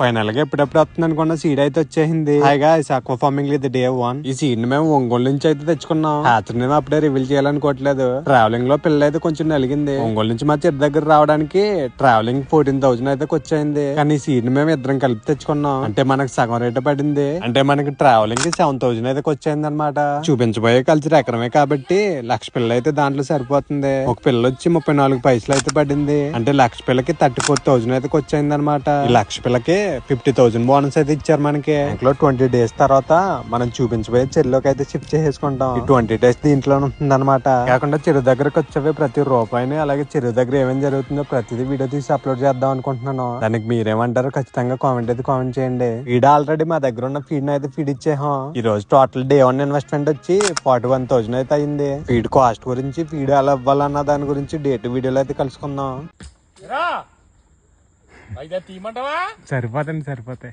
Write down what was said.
Final గా ఎప్పుడెప్పుడు వస్తుంది అనుకున్న సీడ్ అయితే వచ్చేసింది. హాయిగా ఆక్వా ఫార్మింగ్ ఇది డే 1. ఈ సీడ్ ని మేము ఒంగోలు నుంచి అయితే తెచ్చుకున్నాం. హ్యాచర్ నేను అప్పుడే రివీల్ చేయాలనుకోవట్లేదు. ట్రావెలింగ్ లో పిల్ల అయితే కొంచెం నలిగింది. ఒంగోలు నుంచి మా చెట్టు దగ్గర రావడానికి ట్రావెలింగ్ 14,000 అయితే వచ్చేయింది. కానీ ఈ సీడ్ ని మేము ఇద్దరం కలిపి తెచ్చుకున్నాం. అంటే మనకు సగం రేటు పడింది. అంటే మనకి ట్రావెలింగ్ కి 7,000 అయితే వచ్చేయింది అనమాట. చూపించబోయే కల్చర్ ఎకరమే కాబట్టి 1,00,000 పిల్ల అయితే దాంట్లో సరిపోతుంది. ఒక పిల్ల వచ్చి 34 పైసలు అయితే పడింది. అంటే 1,00,000 పిల్లకి 34,000 అయితే వచ్చేయింది అనమాట. ఈ 1,00,000 పిల్లకి 50,000 బోనస్ అయితే ఇచ్చారు మనకి. ఇంట్లో 20 డేస్ తర్వాత మనం చూపించబోయే చెరువులోకి అయితే షిఫ్ట్ చేసుకుంటాం. ఈ 20 డేస్ దీంట్లో ఉంటుంది అనమాట. కాకుండా చెరువు దగ్గరకు వచ్చేవి ప్రతి రూపాయిని, అలాగే చెరువు దగ్గర ఏమేమి జరుగుతుందో ప్రతిదీ వీడియో తీసి అప్లోడ్ చేద్దాం అనుకుంటున్నాను. దానికి మీరేమంటారో ఖచ్చితంగా కామెంట్ చేయండి. వీడియో ఆల్రెడీ మా దగ్గర ఉన్న ఫీడ్ అయితే ఫీడ్ ఇచ్చేహం. ఈ రోజు టోటల్ డే 1 ఇన్వెస్ట్మెంట్ వచ్చి 41,000 అయితే అయింది. ఫీడ్ కాస్ట్ గురించి, ఫీడ్ ఎలా ఇవ్వాలన్న దాని గురించి డేట్ వీడియోలో అయితే కలుసుకుందాం. సరిపోతాయి.